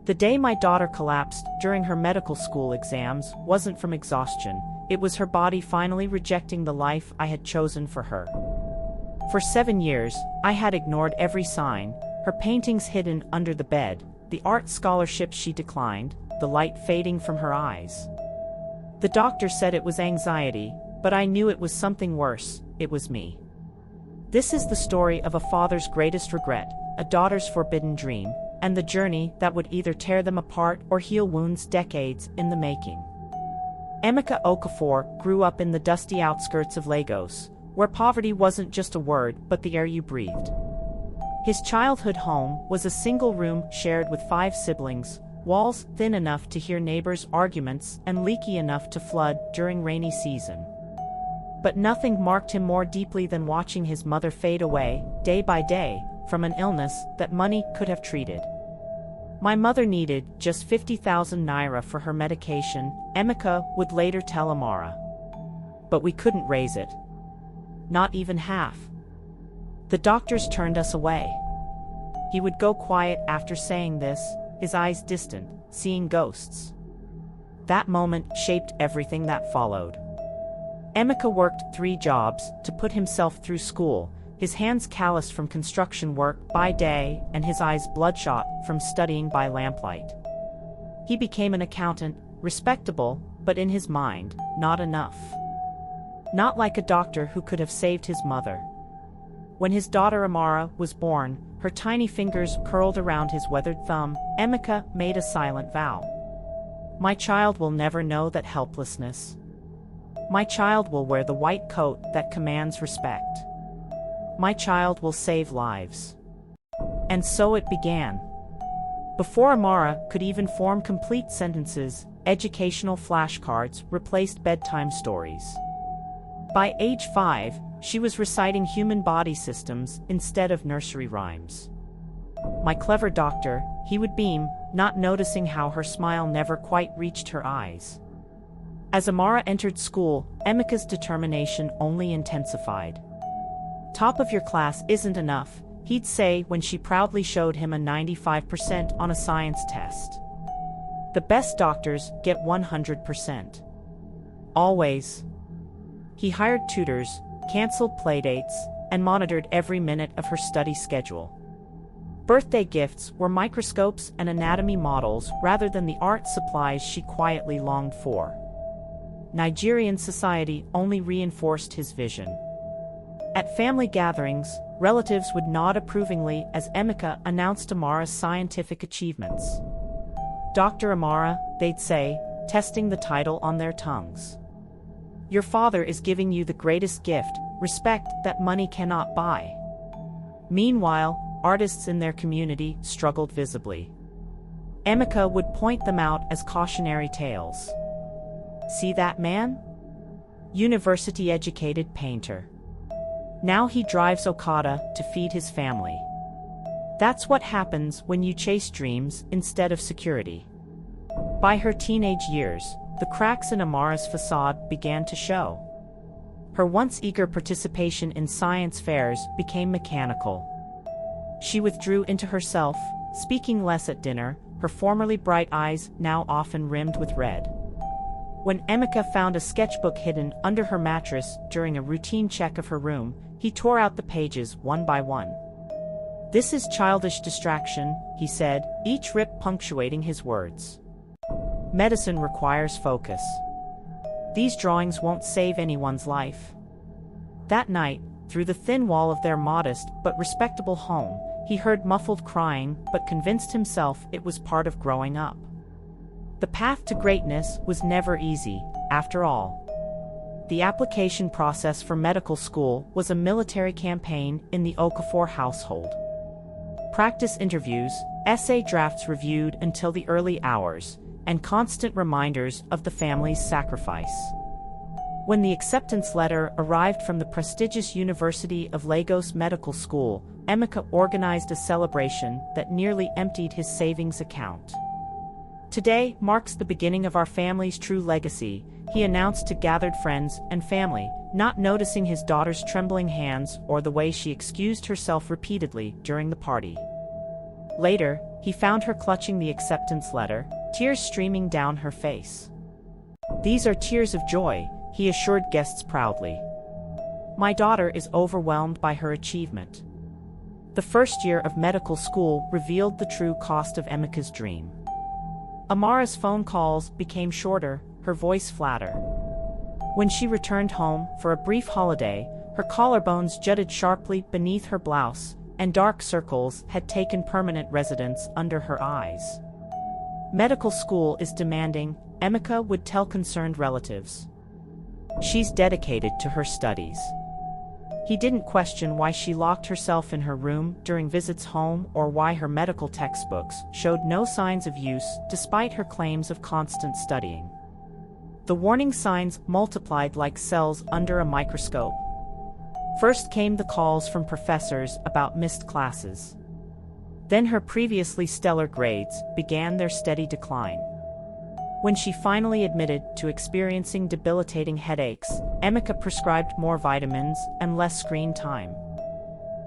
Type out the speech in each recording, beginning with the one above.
The day my daughter collapsed during her medical school exams wasn't from exhaustion, it was her body finally rejecting the life I had chosen for her. For 7 years, I had ignored every sign, her paintings hidden under the bed, the art scholarships she declined, the light fading from her eyes. The doctor said it was anxiety, but I knew it was something worse, it was me. This is the story of a father's greatest regret, a daughter's forbidden dream, and the journey that would either tear them apart or heal wounds decades in the making. Emeka Okafor grew up in the dusty outskirts of Lagos, where poverty wasn't just a word but the air you breathed. His childhood home was a single room shared with 5 siblings, walls thin enough to hear neighbors' arguments and leaky enough to flood during rainy season. But nothing marked him more deeply than watching his mother fade away, day by day, from an illness that money could have treated. My mother needed just 50,000 naira for her medication, Emeka would later tell Amara. But we couldn't raise it. Not even half. The doctors turned us away. He would go quiet after saying this, his eyes distant, seeing ghosts. That moment shaped everything that followed. Emeka worked 3 jobs to put himself through school, his hands calloused from construction work by day and his eyes bloodshot from studying by lamplight. He became an accountant, respectable, but in his mind, not enough. Not like a doctor who could have saved his mother. When his daughter Amara was born, her tiny fingers curled around his weathered thumb, Emeka made a silent vow. My child will never know that helplessness. My child will wear the white coat that commands respect. My child will save lives. And so it began. Before Amara could even form complete sentences, educational flashcards replaced bedtime stories. By age 5, she was reciting human body systems instead of nursery rhymes. My clever doctor, he would beam, not noticing how her smile never quite reached her eyes. As Amara entered school, Emeka's determination only intensified. Top of your class isn't enough, he'd say when she proudly showed him a 95% on a science test. The best doctors get 100%. Always. He hired tutors, canceled playdates, and monitored every minute of her study schedule. Birthday gifts were microscopes and anatomy models rather than the art supplies she quietly longed for. Nigerian society only reinforced his vision. At family gatherings, relatives would nod approvingly as Emeka announced Amara's scientific achievements. Dr. Amara, they'd say, testing the title on their tongues. Your father is giving you the greatest gift, respect that money cannot buy. Meanwhile, artists in their community struggled visibly. Emeka would point them out as cautionary tales. See that man? University-educated painter. Now he drives Okada to feed his family. That's what happens when you chase dreams instead of security. By her teenage years, the cracks in Amara's facade began to show. Her once eager participation in science fairs became mechanical. She withdrew into herself, speaking less at dinner, her formerly bright eyes now often rimmed with red. When Emeka found a sketchbook hidden under her mattress during a routine check of her room, he tore out the pages one by one. This is childish distraction, he said, each rip punctuating his words. Medicine requires focus. These drawings won't save anyone's life. That night, through the thin wall of their modest but respectable home, he heard muffled crying but convinced himself it was part of growing up. The path to greatness was never easy, after all. The application process for medical school was a military campaign in the Okafor household. Practice interviews, essay drafts reviewed until the early hours, and constant reminders of the family's sacrifice. When the acceptance letter arrived from the prestigious University of Lagos Medical School, Emeka organized a celebration that nearly emptied his savings account. Today marks the beginning of our family's true legacy, he announced to gathered friends and family, not noticing his daughter's trembling hands or the way she excused herself repeatedly during the party. Later, he found her clutching the acceptance letter, tears streaming down her face. "These are tears of joy," he assured guests proudly. "My daughter is overwhelmed by her achievement." The first year of medical school revealed the true cost of Emeka's dream. Amara's phone calls became shorter, her voice flatter. When she returned home for a brief holiday, her collarbones jutted sharply beneath her blouse, and dark circles had taken permanent residence under her eyes. "Medical school is demanding," Emeka would tell concerned relatives. "She's dedicated to her studies." He didn't question why she locked herself in her room during visits home or why her medical textbooks showed no signs of use despite her claims of constant studying. The warning signs multiplied like cells under a microscope. First came the calls from professors about missed classes. Then her previously stellar grades began their steady decline. When she finally admitted to experiencing debilitating headaches, Emeka prescribed more vitamins and less screen time.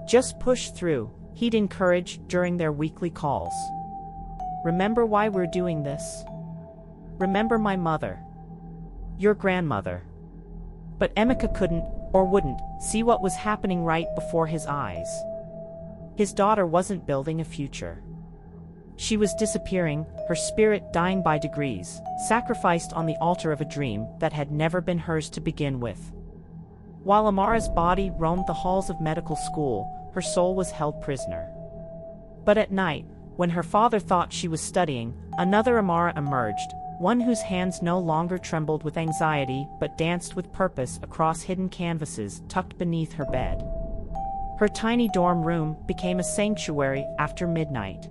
"Just push through," he'd encourage during their weekly calls. "Remember why we're doing this? Remember my mother. Your grandmother." But Emeka couldn't, or wouldn't, see what was happening right before his eyes. His daughter wasn't building a future. She was disappearing, her spirit dying by degrees, sacrificed on the altar of a dream that had never been hers to begin with. While Amara's body roamed the halls of medical school, her soul was held prisoner. But at night, when her father thought she was studying, another Amara emerged, one whose hands no longer trembled with anxiety but danced with purpose across hidden canvases tucked beneath her bed. Her tiny dorm room became a sanctuary after midnight.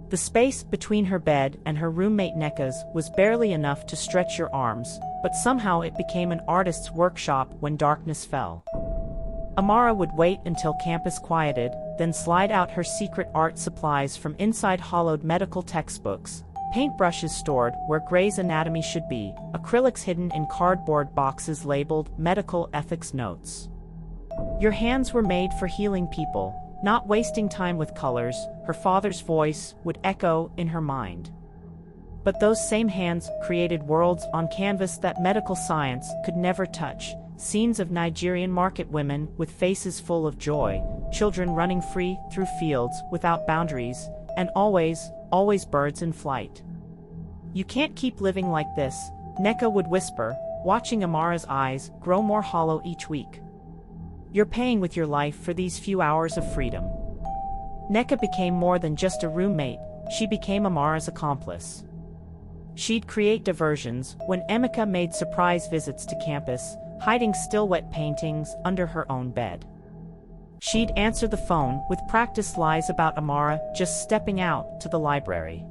The space between her bed and her roommate Neka's was barely enough to stretch your arms, but somehow it became an artist's workshop when darkness fell. Amara would wait until campus quieted, then slide out her secret art supplies from inside hollowed medical textbooks, paintbrushes stored where Gray's Anatomy should be, acrylics hidden in cardboard boxes labeled medical ethics notes. Your hands were made for healing people, not wasting time with colors, her father's voice would echo in her mind. But those same hands created worlds on canvas that medical science could never touch, scenes of Nigerian market women with faces full of joy, children running free through fields without boundaries, and always birds in flight. "You can't keep living like this," Neka would whisper, watching Amara's eyes grow more hollow each week. "You're paying with your life for these few hours of freedom." Neka became more than just a roommate, she became Amara's accomplice. She'd create diversions when Emeka made surprise visits to campus, hiding still wet paintings under her own bed. She'd answer the phone with practiced lies about Amara just stepping out to the library.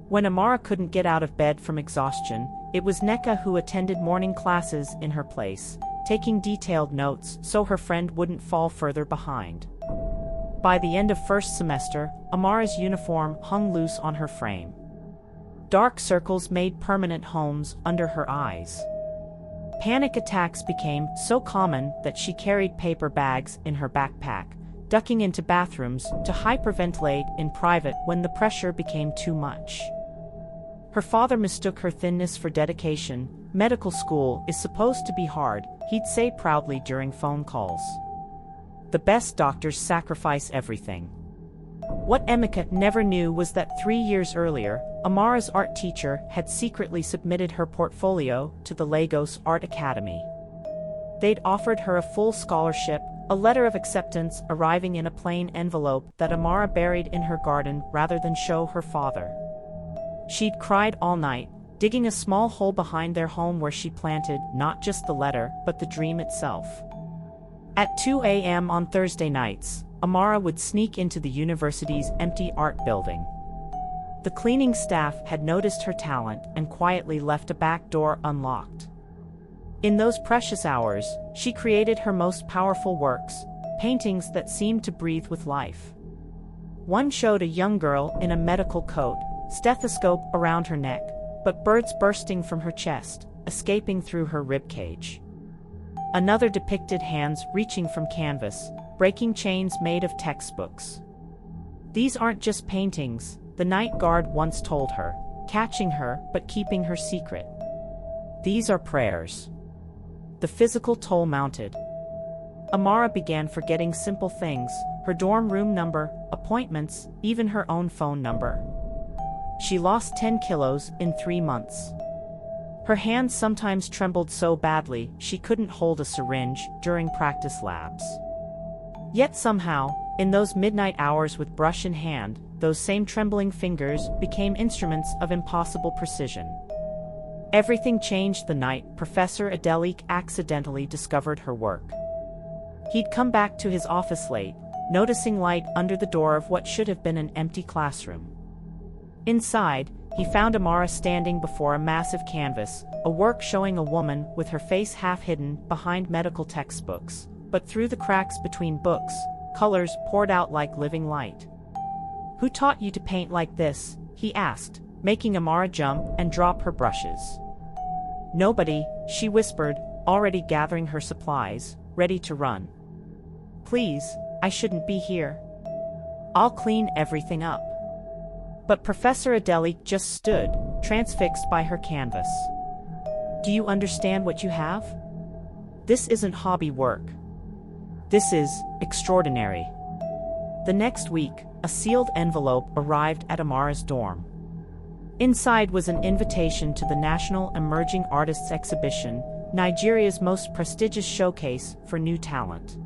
When Amara couldn't get out of bed from exhaustion, it was Neka who attended morning classes in her place, taking detailed notes so her friend wouldn't fall further behind. By the end of first semester, Amara's uniform hung loose on her frame. Dark circles made permanent homes under her eyes. Panic attacks became so common that she carried paper bags in her backpack, ducking into bathrooms to hyperventilate in private when the pressure became too much. Her father mistook her thinness for dedication. "Medical school is supposed to be hard," he'd say proudly during phone calls. "The best doctors sacrifice everything." What Emeka never knew was that 3 years earlier, Amara's art teacher had secretly submitted her portfolio to the Lagos Art Academy. They'd offered her a full scholarship, a letter of acceptance arriving in a plain envelope that Amara buried in her garden rather than show her father. She'd cried all night, digging a small hole behind their home where she planted not just the letter, but the dream itself. At 2 a.m. on Thursday nights, Amara would sneak into the university's empty art building. The cleaning staff had noticed her talent and quietly left a back door unlocked. In those precious hours, she created her most powerful works, paintings that seemed to breathe with life. One showed a young girl in a medical coat, stethoscope around her neck, but birds bursting from her chest, escaping through her ribcage. Another depicted hands reaching from canvas, breaking chains made of textbooks. "These aren't just paintings," the night guard once told her, catching her but keeping her secret. "These are prayers." The physical toll mounted. Amara began forgetting simple things, her dorm room number, appointments, even her own phone number. She lost 10 kilos in 3 months. Her hands sometimes trembled so badly she couldn't hold a syringe during practice labs. Yet somehow, in those midnight hours with brush in hand, those same trembling fingers became instruments of impossible precision. Everything changed the night Professor Adelik accidentally discovered her work. He'd come back to his office late, noticing light under the door of what should have been an empty classroom. Inside, he found Amara standing before a massive canvas, a work showing a woman with her face half hidden behind medical textbooks, but through the cracks between books, colors poured out like living light. "Who taught you to paint like this?" he asked, making Amara jump and drop her brushes. "Nobody," she whispered, already gathering her supplies, ready to run. "Please, I shouldn't be here. I'll clean everything up." But Professor Adelik just stood, transfixed by her canvas. "Do you understand what you have? This isn't hobby work. This is extraordinary." The next week, a sealed envelope arrived at Amara's dorm. Inside was an invitation to the National Emerging Artists Exhibition, Nigeria's most prestigious showcase for new talent.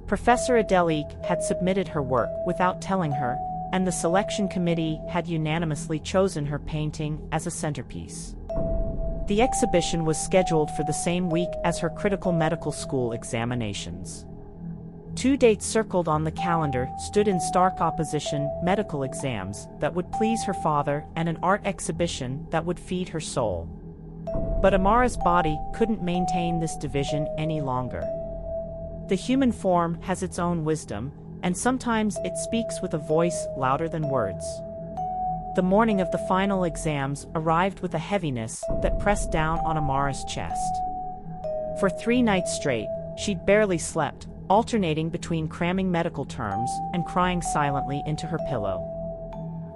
Professor Adelik had submitted her work without telling her, and the selection committee had unanimously chosen her painting as a centerpiece. The exhibition was scheduled for the same week as her critical medical school examinations. 2 dates circled on the calendar stood in stark opposition: medical exams that would please her father and an art exhibition that would feed her soul. But Amara's body couldn't maintain this division any longer. The human form has its own wisdom, and sometimes it speaks with a voice louder than words. The morning of the final exams arrived with a heaviness that pressed down on Amara's chest. For 3 nights straight, she'd barely slept, alternating between cramming medical terms and crying silently into her pillow.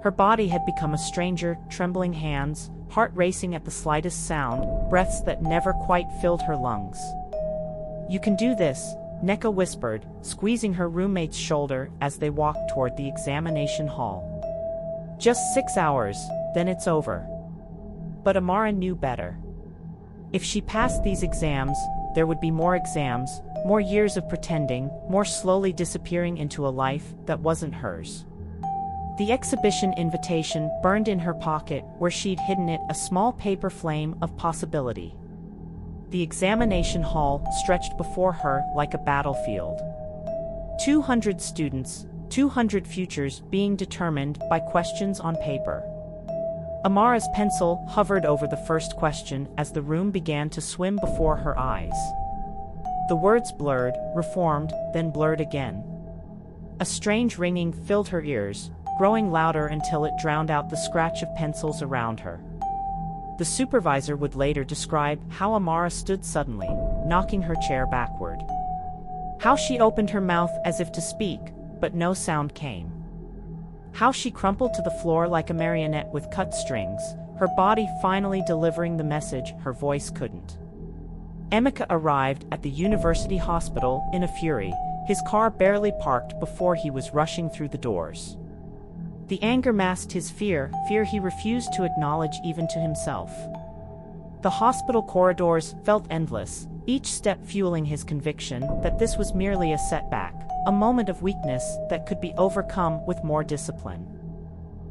Her body had become a stranger, trembling hands, heart racing at the slightest sound, breaths that never quite filled her lungs. "You can do this," Neka whispered, squeezing her roommate's shoulder as they walked toward the examination hall. "Just 6 hours, then it's over." But Amara knew better. If she passed these exams, there would be more exams, more years of pretending, more slowly disappearing into a life that wasn't hers. The exhibition invitation burned in her pocket where she'd hidden it, a small paper flame of possibility. The examination hall stretched before her like a battlefield. 200 students, 200 futures being determined by questions on paper. Amara's pencil hovered over the first question as the room began to swim before her eyes. The words blurred, reformed, then blurred again. A strange ringing filled her ears, growing louder until it drowned out the scratch of pencils around her. The supervisor would later describe how Amara stood suddenly, knocking her chair backward. How she opened her mouth as if to speak, but no sound came. How she crumpled to the floor like a marionette with cut strings, her body finally delivering the message her voice couldn't. Emeka arrived at the university hospital in a fury, his car barely parked before he was rushing through the doors. The anger masked his fear he refused to acknowledge even to himself. The hospital corridors felt endless, each step fueling his conviction that this was merely a setback, a moment of weakness that could be overcome with more discipline.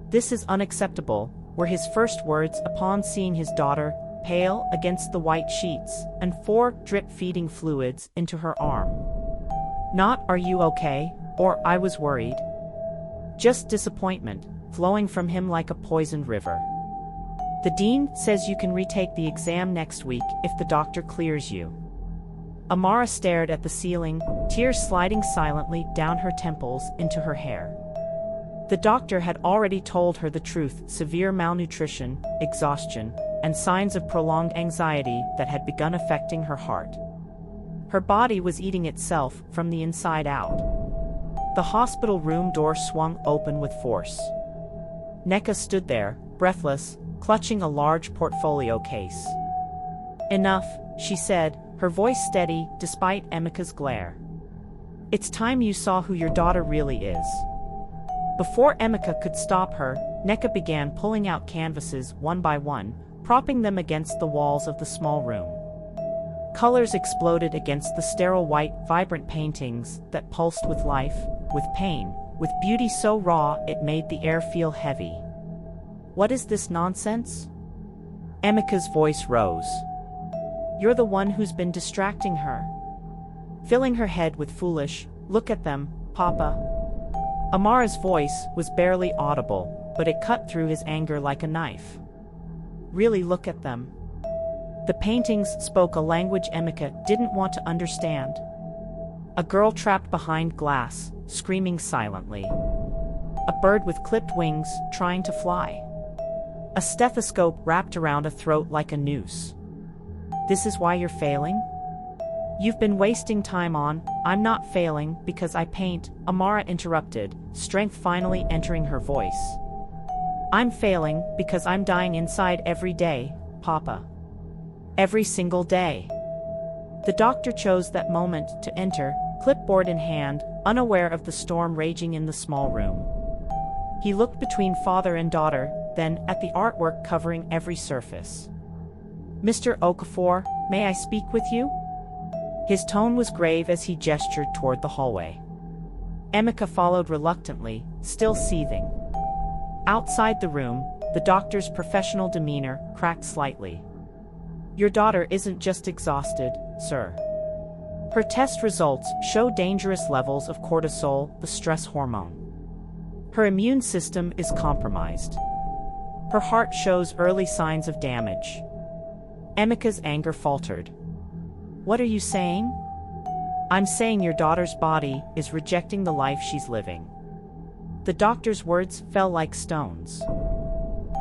"This is unacceptable," were his first words upon seeing his daughter, pale against the white sheets, and 4 drip-feeding fluids into her arm. Not "Are you okay?" or "I was worried." Just disappointment, flowing from him like a poisoned river. "The dean says you can retake the exam next week if the doctor clears you." Amara stared at the ceiling, tears sliding silently down her temples into her hair. The doctor had already told her the truth: severe malnutrition, exhaustion, and signs of prolonged anxiety that had begun affecting her heart. Her body was eating itself from the inside out. The hospital room door swung open with force. Neka stood there, breathless, clutching a large portfolio case. "Enough," she said, her voice steady despite Emeka's glare. "It's time you saw who your daughter really is." Before Emeka could stop her, Neka began pulling out canvases one by one, propping them against the walls of the small room. Colors exploded against the sterile white, vibrant paintings that pulsed with life, with pain, with beauty so raw it made the air feel heavy. "What is this nonsense?" Emeka's voice rose. "You're the one who's been distracting her." Filling her head with foolish, "Look at them, Papa." Amara's voice was barely audible, but it cut through his anger like a knife. "Really look at them." The paintings spoke a language Emeka didn't want to understand. A girl trapped behind glass, screaming silently. A bird with clipped wings, trying to fly. A stethoscope wrapped around a throat like a noose. "This is why you're failing?" "You've been wasting time on." "I'm not failing because I paint," Amara interrupted, strength finally entering her voice. "I'm failing because I'm dying inside every day, Papa. Every single day." The doctor chose that moment to enter, clipboard in hand, unaware of the storm raging in the small room. He looked between father and daughter, then at the artwork covering every surface. "Mr. Okafor, may I speak with you?" His tone was grave as he gestured toward the hallway. Emeka followed reluctantly, still seething. Outside the room, the doctor's professional demeanor cracked slightly. "Your daughter isn't just exhausted, sir. Her test results show dangerous levels of cortisol, the stress hormone. Her immune system is compromised. Her heart shows early signs of damage." Emeka's anger faltered. "What are you saying?" "I'm saying your daughter's body is rejecting the life she's living." The doctor's words fell like stones.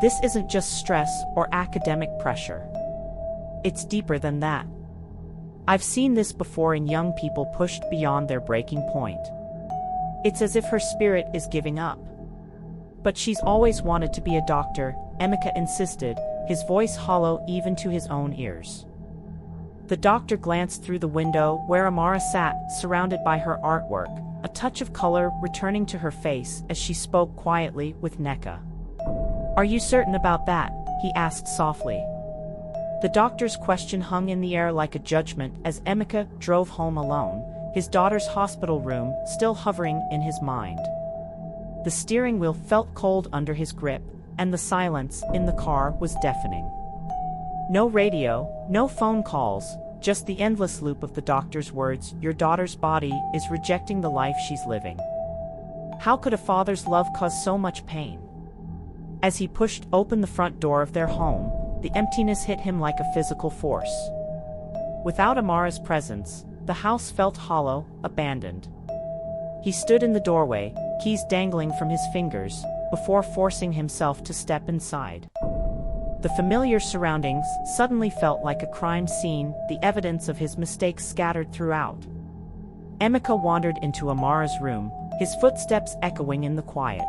"This isn't just stress or academic pressure. It's deeper than that. I've seen this before in young people pushed beyond their breaking point. It's as if her spirit is giving up." "But she's always wanted to be a doctor," Emeka insisted, his voice hollow even to his own ears. The doctor glanced through the window where Amara sat, surrounded by her artwork, a touch of color returning to her face as she spoke quietly with Neka. "Are you certain about that?" he asked softly. The doctor's question hung in the air like a judgment as Emeka drove home alone, his daughter's hospital room still hovering in his mind. The steering wheel felt cold under his grip, and the silence in the car was deafening. No radio, no phone calls, just the endless loop of the doctor's words, "Your daughter's body is rejecting the life she's living." How could a father's love cause so much pain? As he pushed open the front door of their home, the emptiness hit him like a physical force. Without Amara's presence, the house felt hollow, abandoned. He stood in the doorway, keys dangling from his fingers, before forcing himself to step inside. The familiar surroundings suddenly felt like a crime scene, the evidence of his mistakes scattered throughout. Emeka wandered into Amara's room, his footsteps echoing in the quiet.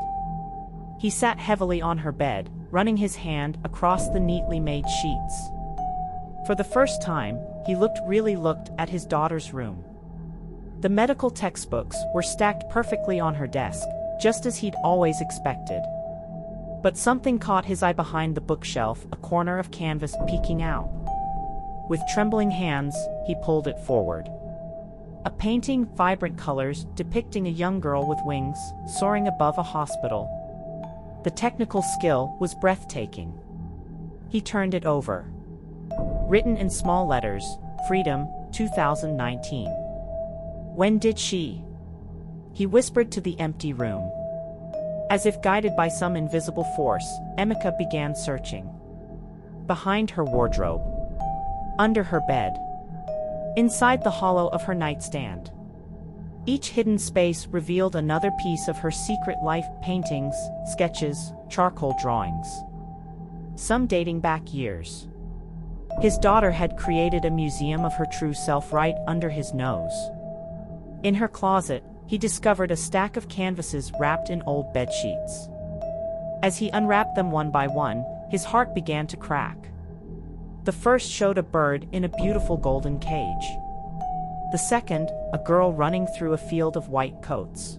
He sat heavily on her bed, running his hand across the neatly made sheets. For the first time, he really looked at his daughter's room. The medical textbooks were stacked perfectly on her desk, just as he'd always expected. But something caught his eye behind the bookshelf, a corner of canvas peeking out. With trembling hands, he pulled it forward. A painting, vibrant colors, depicting a young girl with wings, soaring above a hospital. The technical skill was breathtaking. He turned it over. Written in small letters, "Freedom, 2019. When did she?" He whispered to the empty room. As if guided by some invisible force, Emeka began searching. Behind her wardrobe. Under her bed. Inside the hollow of her nightstand. Each hidden space revealed another piece of her secret life: paintings, sketches, charcoal drawings. Some dating back years. His daughter had created a museum of her true self right under his nose. In her closet, he discovered a stack of canvases wrapped in old bedsheets. As he unwrapped them one by one, his heart began to crack. The first showed a bird in a beautiful golden cage. The second, a girl running through a field of white coats.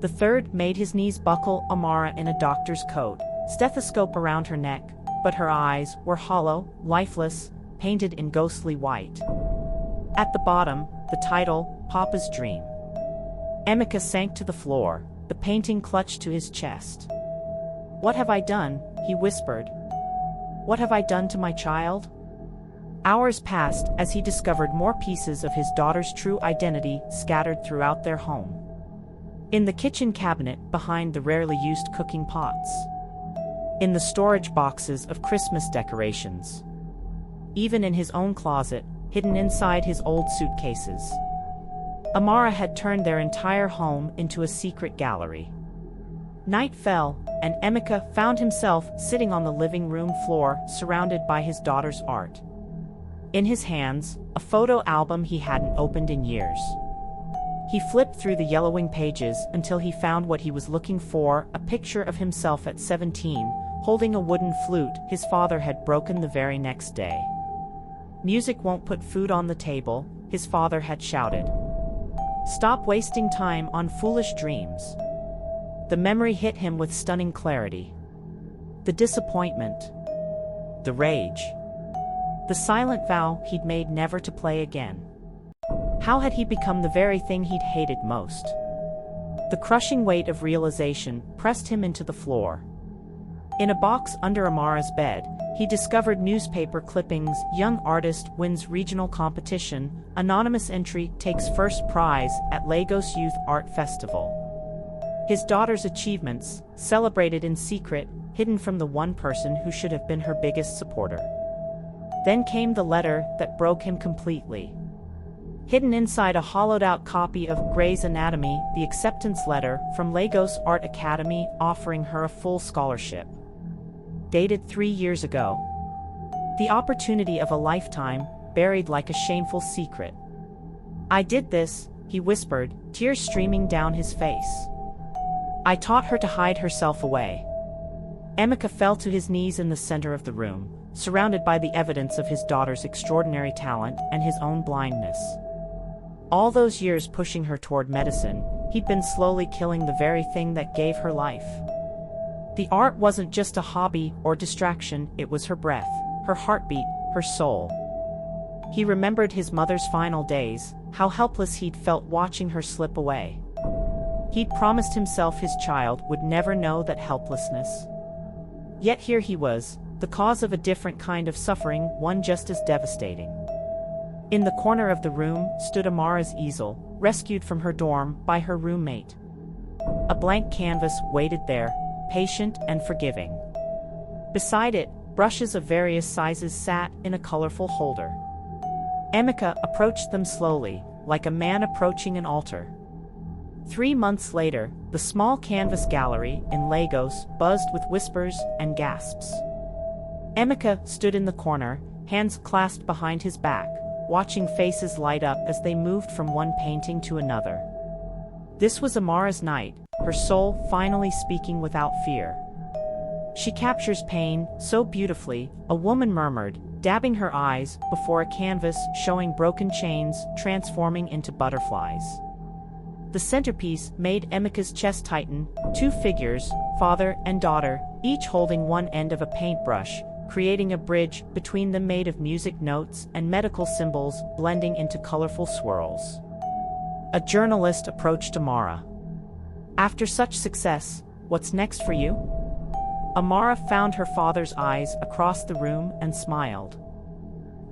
The third made his knees buckle, Amara in a doctor's coat, stethoscope around her neck, but her eyes were hollow, lifeless, painted in ghostly white. At the bottom, the title, Papa's Dream. Emeka sank to the floor, the painting clutched to his chest. "What have I done?" he whispered. "What have I done to my child?" Hours passed as he discovered more pieces of his daughter's true identity scattered throughout their home. In the kitchen cabinet behind the rarely used cooking pots. In the storage boxes of Christmas decorations. Even in his own closet, hidden inside his old suitcases. Amara had turned their entire home into a secret gallery. Night fell, and Emeka found himself sitting on the living room floor surrounded by his daughter's art. In his hands, a photo album he hadn't opened in years. He flipped through the yellowing pages until he found what he was looking for, a picture of himself at 17, holding a wooden flute his father had broken the very next day. "Music won't put food on the table," his father had shouted. "Stop wasting time on foolish dreams." The memory hit him with stunning clarity. The disappointment. The rage. The silent vow he'd made never to play again. How had he become the very thing he'd hated most? The crushing weight of realization pressed him into the floor. In a box under Amara's bed, he discovered newspaper clippings, young artist wins regional competition, anonymous entry takes first prize at Lagos Youth Art Festival. His daughter's achievements, celebrated in secret, hidden from the one person who should have been her biggest supporter. Then came the letter that broke him completely. Hidden inside a hollowed-out copy of Grey's Anatomy, the acceptance letter from Lagos Art Academy offering her a full scholarship. Dated 3 years ago. The opportunity of a lifetime, buried like a shameful secret. "I did this," he whispered, tears streaming down his face. "I taught her to hide herself away." Emeka fell to his knees in the center of the room, surrounded by the evidence of his daughter's extraordinary talent and his own blindness. All those years pushing her toward medicine, he'd been slowly killing the very thing that gave her life. The art wasn't just a hobby or distraction, it was her breath, her heartbeat, her soul. He remembered his mother's final days, how helpless he'd felt watching her slip away. He'd promised himself his child would never know that helplessness. Yet here he was, the cause of a different kind of suffering, one just as devastating. In the corner of the room stood Amara's easel, rescued from her dorm by her roommate. A blank canvas waited there, patient and forgiving. Beside it, brushes of various sizes sat in a colorful holder. Emeka approached them slowly, like a man approaching an altar. 3 months later, the small canvas gallery in Lagos buzzed with whispers and gasps. Emeka stood in the corner, hands clasped behind his back, watching faces light up as they moved from one painting to another. This was Amara's night, her soul finally speaking without fear. "She captures pain so beautifully," a woman murmured, dabbing her eyes before a canvas showing broken chains transforming into butterflies. The centerpiece made Emeka's chest tighten, 2 figures, father and daughter, each holding one end of a paintbrush, creating a bridge between them made of music notes and medical symbols blending into colorful swirls. A journalist approached Amara. "After such success, what's next for you?" Amara found her father's eyes across the room and smiled.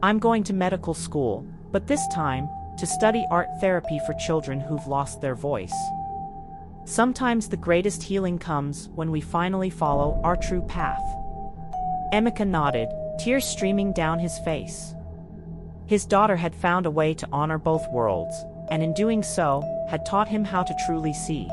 "I'm going to medical school, but this time, to study art therapy for children who've lost their voice. Sometimes the greatest healing comes when we finally follow our true path." Emeka nodded, tears streaming down his face. His daughter had found a way to honor both worlds, and in doing so, had taught him how to truly see.